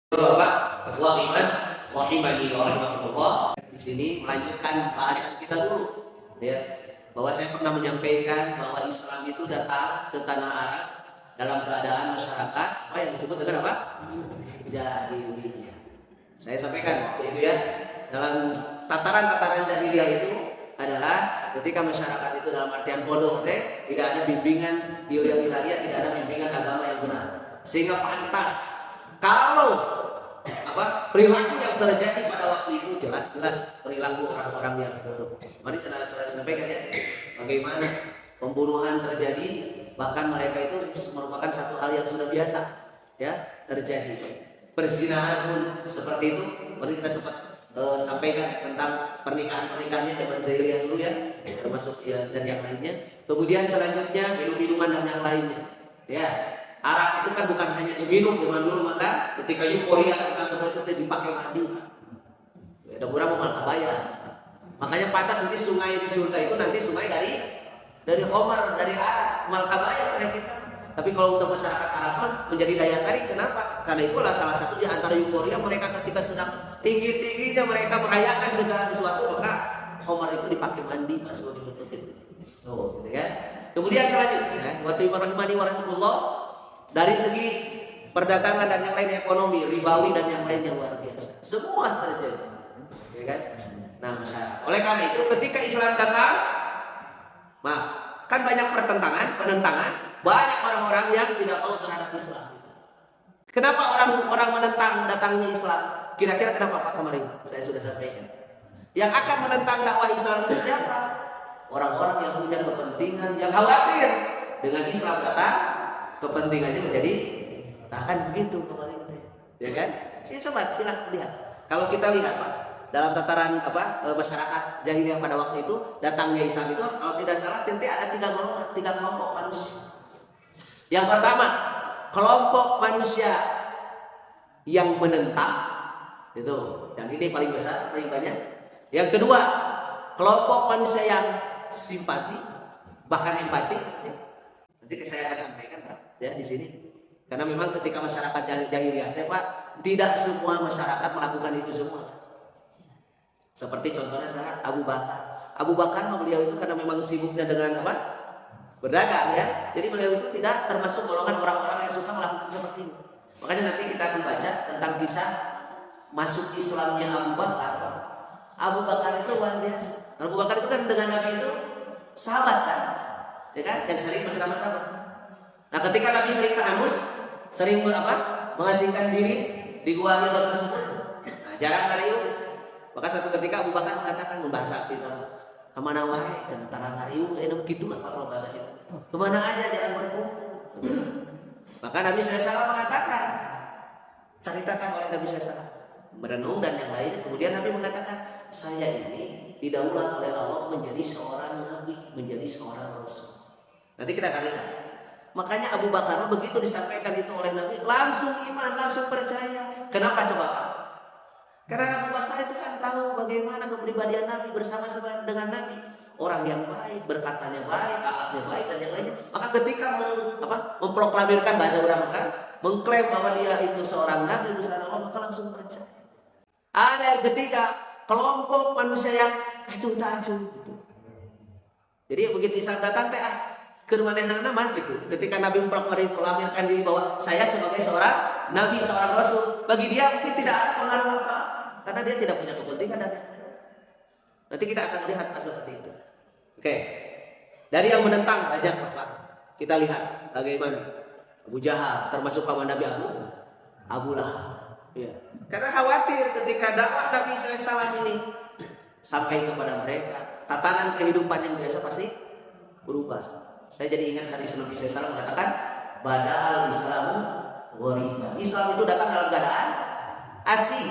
Bapak, Ketua Iman, Wahimani Warahmatullah. Di sini melanjutkan bahasan kita dulu, ya. Bahwa saya pernah menyampaikan bahwa Islam itu datang ke tanah Arab dalam keadaan masyarakat apa yang disebut dengan apa? Jahiliyah. Saya sampaikan waktu itu ya, dalam tataran-tataran jahiliyah itu adalah ketika masyarakat itu dalam artian bodoh, tidak ada bimbingan ilahiyah, tidak ada bimbingan agama yang benar, sehingga pantas kalau perilaku yang terjadi pada waktu itu jelas-jelas perilaku orang-orang yang bodoh. Mari saya sampaikan ya, bagaimana pembunuhan terjadi, bahkan mereka itu merupakan satu hal yang sudah biasa ya terjadi. Perzinahan pun seperti itu. Mari kita sempat sampaikan tentang pernikahan-pernikahannya zaman jahiliyah dulu ya, termasuk ya, dan yang lainnya. Kemudian selanjutnya minum-minuman dan yang lainnya. Ya, arak itu kan bukan hanya diminum zaman dulu, maka ketika euforia tentang seperti itu dipakai mandi. Ada orang mau malkabaya. Makanya pantas nanti sungai di surga itu nanti sungai dari Homer, dari arak, malkabaya oleh kita. Tapi kalau untuk masyarakat Arab menjadi daya tarik, kenapa? Karena itulah salah satu di antara euforia mereka ketika sedang tinggi-tingginya mereka merayakan segala sesuatu, maka Homer itu dipakai mandi, masuk di gitu kan. Kemudian selanjutnya, waktu Ibrahimani warahmatullah, dari segi perdagangan dan yang lain, ekonomi, ribawi dan yang lain yang luar biasa, semua terjadi, ya kan? Nah, masyarakat. Oleh karena itu, ketika Islam datang, maaf, kan banyak penentangan, banyak orang-orang yang tidak mau terhadap Islam. Kenapa orang-orang menentang datangnya Islam? Kira-kira kenapa Pak kemarin? Saya sudah sampaikan. Yang akan menentang dakwah Islam itu siapa? Orang-orang yang punya kepentingan, yang khawatir dengan Islam datang, kepentingannya menjadi akan begitu kemarin, ya kan? Coba silahkan lihat. Kalau kita lihat Pak, dalam tataran masyarakat jahiliyah pada waktu itu, datangnya Islam itu kalau tidak salah nanti ada tiga kelompok manusia. Yang pertama, kelompok manusia yang menentang, itu, dan ini paling besar, paling banyak. Yang kedua, kelompok manusia yang simpati, bahkan empati. Nanti saya akan sampaikan Pak, ya di sini. Karena memang ketika masyarakat jahiliyah, Pak, tidak semua masyarakat melakukan itu semua. Seperti contohnya saya Abu Bakar. Abu Bakar beliau itu karena memang sibuknya dengan apa? Berdagang ya. Jadi beliau itu tidak termasuk golongan orang-orang yang suka melakukan seperti itu. Makanya nanti kita akan baca tentang kisah masuk Islamnya Abu Bakar. Abu Bakar itu luar biasa. Abu Bakar itu kan dengan Nabi itu sahabat kan, ya kan? Yang sering bersama-sama. Nah, ketika Nabi sering tahamus, sering mengasingkan diri di gua Hira tersebut. Nah, jarang ngariung. Maka satu ketika Abu Bakar mengatakan membahas itu, kemana wae tentara ngariung, gitu lah kalau bahasa itu. Kemana aja jangan berkumpul. Maka Nabi SAW mengatakan, ceritakan oleh Nabi SAW, merenung dan yang lainnya. Kemudian Nabi mengatakan, saya ini didaulat oleh Allah menjadi seorang Nabi, menjadi seorang Rasul. Nanti kita akan lihat. Makanya Abu Bakar begitu disampaikan itu oleh Nabi, langsung iman, langsung percaya. Kenapa coba? Karena Abu Bakar itu kan tahu bagaimana kepribadian Nabi bersama-sama dengan Nabi. Orang yang baik, berkatanya baik, akhlaknya baik dan yang lainnya. Maka ketika memproklamirkan bahasa orang kan, mengklaim bahwa dia itu seorang Nabi, itu seorang Allah, maka langsung percaya. Ada yang ketiga, kelompok manusia yang acuh tak acuh gitu. Jadi begitu Islam datang kemanehna nama gitu. Ketika Nabi memproklamirkan diri bahwa saya sebagai seorang Nabi, seorang Rasul, bagi dia mungkin tidak ada pengaruh apa, karena dia tidak punya kepentingan dan nanti kita akan melihat seperti itu. Oke, dari yang menentang banyak Pak. Kita lihat bagaimana Abu Jahal termasuk paman Nabi Abu Lahab. Ya. Karena khawatir ketika dakwah Nabi SAW ini sampai kepada mereka, tatanan kehidupan yang biasa pasti berubah. Saya jadi ingat hadis Nabi SAW mengatakan, bada'al Islamu ghoriban. Islam itu datang dalam keadaan asing.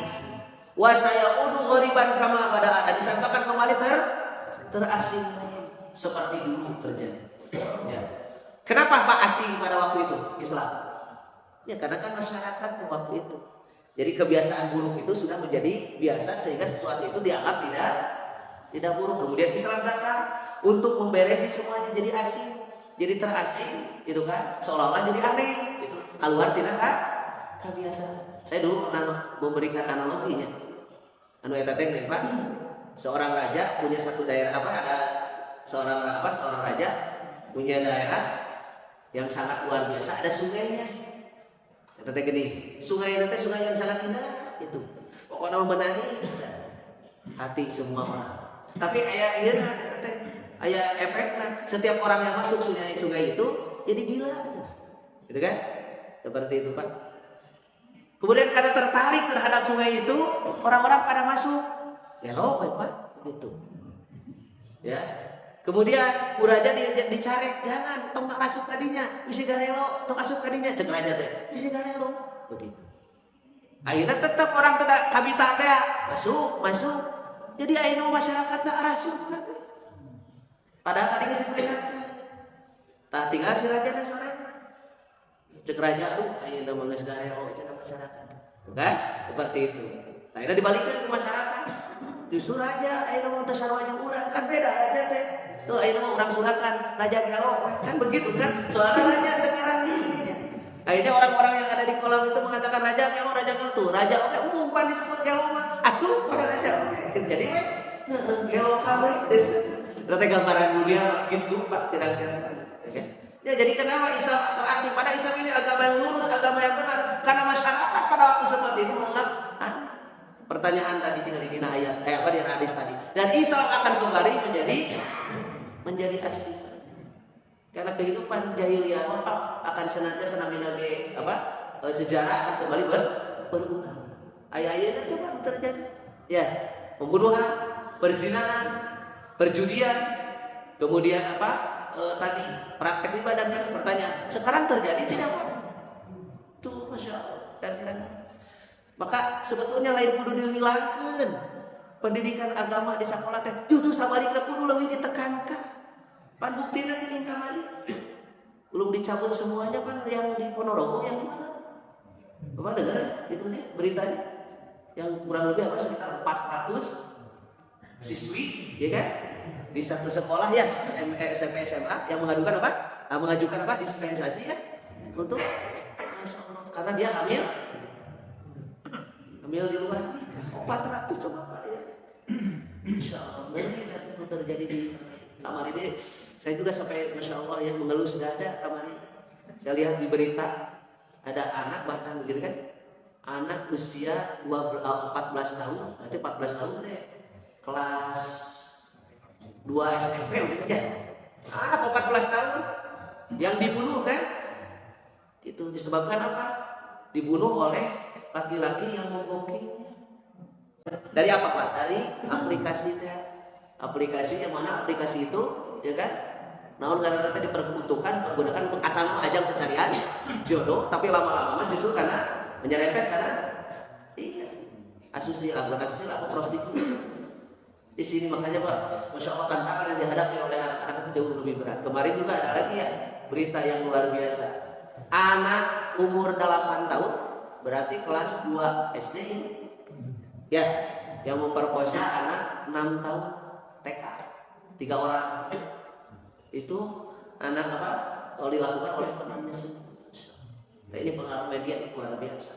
Wa sayaudu ghoriban kama bada'an. Dan Islam akan kembali terasing seperti dulu terjadi. Ya. Kenapa Pak asing pada waktu itu Islam? Ya karena kan masyarakat waktu itu. Jadi kebiasaan buruk itu sudah menjadi biasa sehingga sesuatu itu dianggap tidak buruk. Kemudian Islam datang untuk memberesi semuanya jadi asing, jadi terasing, gitu kan? Seolah-olah jadi aneh. Gitu. Keluar tidak kebiasaan. Saya dulu pernah memberikan analoginya. Anu eta teh Pak, seorang raja punya satu daerah ada seorang raja punya daerah yang sangat luar biasa, ada sungainya. Eta teh gini, sungai nanti sungai yang sangat indah itu. Pokoknya membenani hati semua orang. Tapi aya ieu teh aya efekna. Setiap orang yang masuk sungai itu jadi gila. Gitu kan? Seperti itu, Pak. Kemudian karena tertarik terhadap sungai itu, orang-orang pada masuk. Gelo, Pak, gitu. Ya. Kemudian uraja dicarek, jangan tong masuk tadinya, bisi garelo, tong masuk tadinya, cek raja teh, bisi garelo, begitu. Akhirnya tetap orang tidak kabita teh masuk. Jadi ayeuna masyarakat da arasuh kan. Padahal tadi geus diperingatkan. Tah tinggal si raja teh sore. Cek raja, ayeuna mah geus garelo cenah masyarakat. Kan? Seperti itu. Akhirnya dibalikkan ke masyarakat. Justru raja ayeuna mah teu sarua jeung urang, kan beda raja teh. Tuh ayeuna orang surakan raja gelo kan begitu kan, soalnya raja sekarang ini. Akhirnya orang-orang yang ada di kolam itu mengatakan raja gelo tuh raja oke umpan disebut gelo mah asup pada raja oke. Jadi gelo kabeh berarti gambaran dunia gitu Pak kira-kira. Oke. Ya jadi kenapa Islam terasing, pada Islam ini agama yang lurus, agama yang benar, karena masyarakat pada waktu seperti itu menganggap pertanyaan tadi tinggal di ayat apa di hadis tadi, dan Islam akan kembali menjadi asli. Karena kehidupan jahiliyah akan senantiasa nabi-nabi sejarah akan kembali berulang. Ayat-ayatnya coba terjadi. Ya, pembunuhan, perzinahan, perjudian, kemudian tadi praktek ibadah dan pertanyaan. Sekarang terjadi tidak Pak? Tuh Masya Allah. Dan maka sebetulnya lain kudu dihilangkan. Pendidikan agama di sekolah teh justru sabalikna kudu leuwih ditekankan. Pan buktina gini kamari. Belum dicabut semuanya kan yang di Ponorogo yang mana? Bapak dengar itu nih beritanya. Yang kurang lebih sekitar 400 siswi, ya kan? Di satu sekolah ya SMP SMA yang mengajukan dispensasi ya untuk karena dia hamil di luar nikah. 400 coba Pak ya. Insyaallah ini terjadi di kamar ini. Saya juga sampai Masya Allah yang mengelus dada kamar ini. Saya lihat di berita ada anak bahkan begitu kan, anak usia 14 tahun, berarti 14 tahun deh, kelas 2 SMP gitu ya. Anak 14 tahun yang dibunuh kan, itu disebabkan apa? Dibunuh oleh laki-laki yang membokingnya. Dari apa Pak? Dari aplikasi yang mana aplikasi itu ya kan, namun karena nanti diperuntukkan digunakan untuk asal ajang pencarian jodoh, tapi lama-lama justru karena menyerempet karena prostitusi di sini. Makanya Pak, Masya Allah tantangan yang dihadapi oleh anak-anak itu jauh lebih berat. Kemarin juga ada lagi ya berita yang luar biasa, anak umur 8 tahun berarti kelas 2 SD ini ya yang memperkosa anak 6 tahun TK 3 orang. Itu anak dilakukan oleh temannya sendiri. Nah, ini pengaruh media yang luar biasa.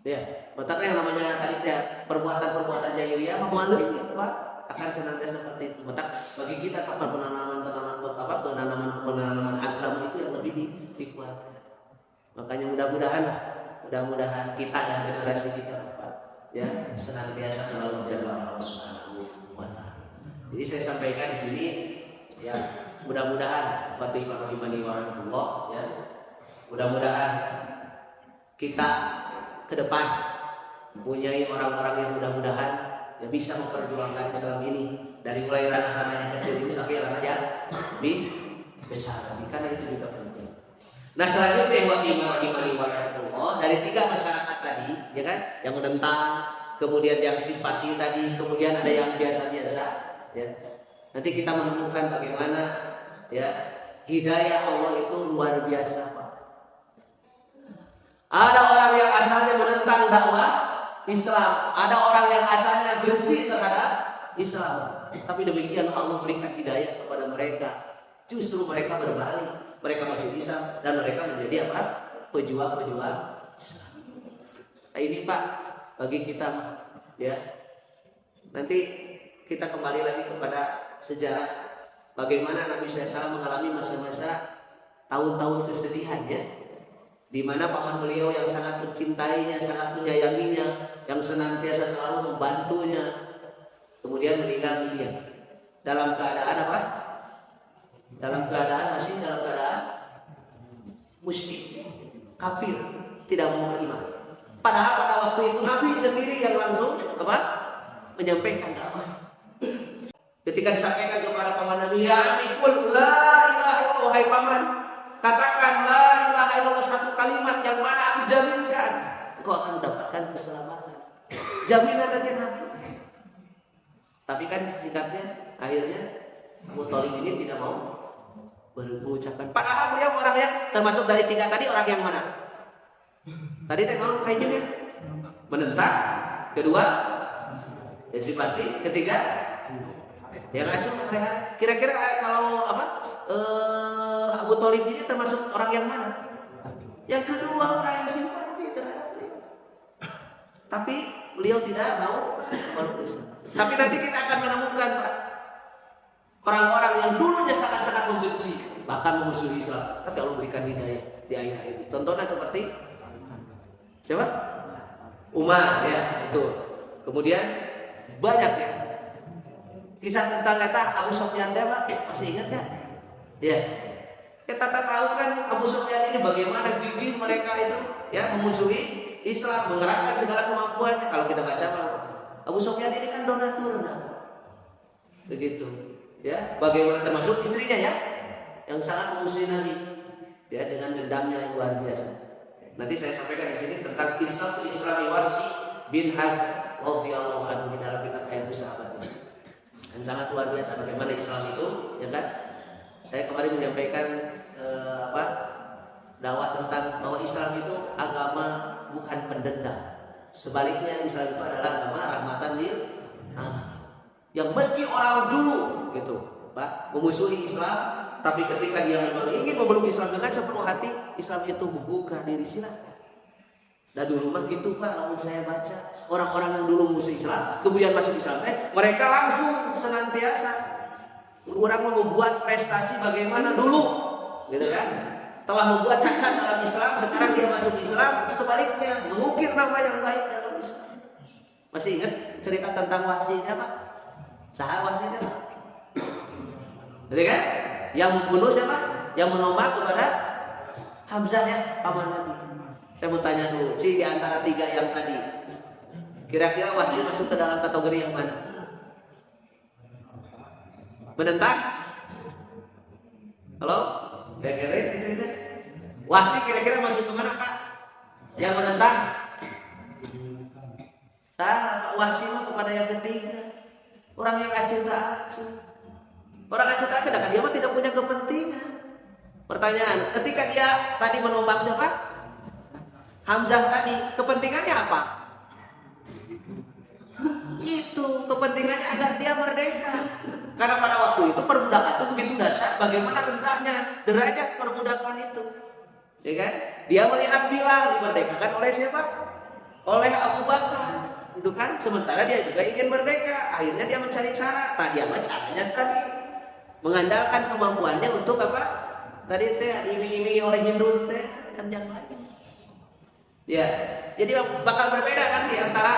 Ya, makanya yang namanya tadi ya perbuatan jahiliyah memandang itu Pak akan senantiasa seperti itu. Maka bagi kita penanaman agama itu yang lebih dikuatkan. Makanya mudah-mudahan kita dan generasi kita Pak ya senantiasa selalu menjaga Allah Subhanahu wa taala. Jadi saya sampaikan di sini ya, mudah-mudahan Fatimah rahimani wa rahmatullah ya. Mudah-mudahan kita ke depan mempunyai orang-orang yang mudah-mudahan ya bisa memperjuangkan Islam ini dari mulai ranah-ranah yang kecil ini sampai ranah yang lebih besar. Karena itu juga penting. Nah, selanjutnya Fatimah rahimani wa rahmatullah dari 3 masyarakat tadi ya kan, yang menentang, kemudian yang simpati tadi, kemudian ada yang biasa-biasa ya. Nanti kita menemukan bagaimana ya hidayah Allah itu luar biasa Pak. Ada orang yang asalnya menentang dakwah Islam, ada orang yang asalnya benci terhadap Islam. Tapi demikian Allah berikan hidayah kepada mereka. Justru mereka berbalik, mereka masuk Islam dan mereka menjadi pejuang Nah, ini Pak bagi kita ya. Nanti kita kembali lagi kepada sejarah bagaimana Nabi SAW mengalami masa-masa tahun-tahun kesedihan ya, di mana paman beliau yang sangat mencintainya, sangat menyayanginya, yang senantiasa selalu membantunya, kemudian meninggal dunia dalam keadaan apa? Dalam keadaan musyrik, kafir, tidak mau beriman. Padahal pada waktu itu Nabi sendiri yang langsung apa? Menyampaikan dakwah. Ketika disampaikan kepada paman Nabi, ya Nabi, qul la ilaha illallah, wahai paman, katakan la ilaha illallah, satu kalimat yang mana aku jaminkan engkau akan mendapatkan keselamatan. Jaminan dari Nabi. Tapi kan singkatnya akhirnya Abu Thalib ini tidak mau berucapkan. Padahal beliau orang yang termasuk dari 3 tadi, orang yang mana? Tadi tengok kayaknya menentang, kedua ya simpati, ketiga yang acuh hari-hari. Kira-kira kalau apa? Abu Thalib ini termasuk orang yang mana? Yang kedua, orang yang simpati terhadap beliau. Tapi beliau tidak mau menulis. Tapi nanti kita akan menemukan Pak, orang-orang yang dulunya sangat-sangat membenci, bahkan memusuhi Islam, tapi Allah berikan hidayah di ayat ini. Contohnya seperti siapa? Umar ya, itu. Kemudian banyak ya. Kisah tentang kata Abu Sufyan Pak, masih ingat ya? Ya. Kita tahu kan Abu Sufyan ini bagaimana gigih mereka itu ya memusuhi Islam, mengerahkan segala kemampuannya. Kalau kita baca Abu Sufyan ini kan donatur, begitu. Ya, bagaimana termasuk istrinya ya, yang sangat memusuhi Nabi, ya dengan dendamnya yang luar biasa. Nanti saya sampaikan di sini tentang kisah Islam Warsi bin Harb radhiyallahu anhu di dalam kitab ayat sahabat. Dan sangat luar biasa bagaimana Islam itu, ya kan? Saya kemarin menyampaikan dakwah tentang bahwa Islam itu agama bukan pendendam. Sebaliknya Islam itu adalah agama rahmatan lil alamin. Yang meski orang dulu gitu, Pak, memusuhi Islam, tapi ketika dia memang ingin memeluk Islam dengan sepenuh hati, Islam itu membuka diri silakan. Dan dulu mah gitu Pak, lalu saya baca orang-orang yang dulu memusuhi Islam, kemudian masuk Islam, mereka langsung senantiasa orang membuat prestasi bagaimana dulu, gitu kan? Telah membuat cacat dalam Islam, sekarang dia masuk Islam, sebaliknya mengukir nama yang baik dalam Islam. Masih ingat cerita tentang wasinya Pak? Sahabat wasinya Pak? Jadi kan? Yang membunuh siapa? Yang menombak kepada Hamzah ya, paman Nabi. Saya mau tanya dulu, di antara 3 yang tadi, kira-kira wasi masuk ke dalam kategori yang mana? Menentang? Halo? Kira-kira itu? Wasi kira-kira masuk ke mana Pak? Yang menentang? Salah Pak, wasi mah kepada yang ketiga. Orang yang acuh tak acuh. Orang acuh tak acuh, kan dia mah tidak punya kepentingan. Pertanyaan, ketika dia tadi menombak siapa? Hamzah tadi, kepentingannya apa? Itu kepentingannya agar dia merdeka. Karena pada waktu itu perbudakan itu begitu dahsyat, bagaimana rendahnya derajat perbudakan itu. Ya kan? Dia melihat Bilal dimerdekakan oleh siapa? Oleh Abu Bakar. Itu kan, sementara dia juga ingin merdeka. Akhirnya dia mencari cara. Tadi apa caranya tadi? Mengandalkan kemampuannya untuk apa? Tadi teh diiming-imingi oleh Hindu teh dan yang lain. Ya, jadi bakal berbeda nanti antara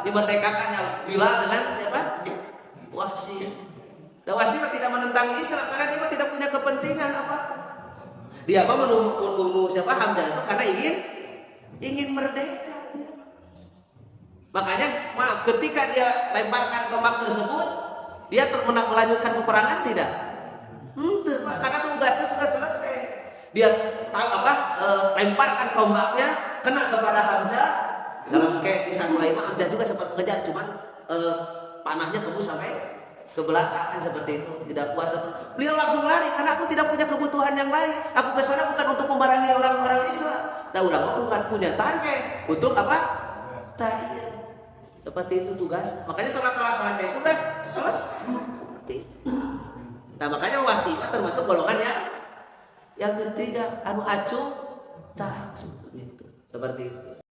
dimerdekakannya Bilal dengan siapa? Wahsy. Dan Wahsy tidak menentang Islam karena dia tidak punya kepentingan apa. Dia membunuh siapa? Hamzah itu karena ingin merdeka. Makanya maaf, ketika dia lemparkan tombak tersebut, dia melanjutkan peperangan tidak? Karena tugasnya sudah selesai. Dia lemparkan tombaknya kena kepada Hamzah. Dalam kayak kisah Sulaiman, Hamzah juga sempat mengejar, cuman panahnya tembus sampai ke belakang kan, seperti itu, tidak kuasa. Beliau langsung lari karena aku tidak punya kebutuhan yang lain. Aku ke sana bukan untuk memerangi orang-orang Islam. Nah, orang bukan punya target untuk apa? Tadi seperti itu tugas. Makanya setelah selesai tugas selesai seperti itu. Nah, makanya Wahsy termasuk golongan yang ketiga, anu acuh tak gitu. Seperti itu.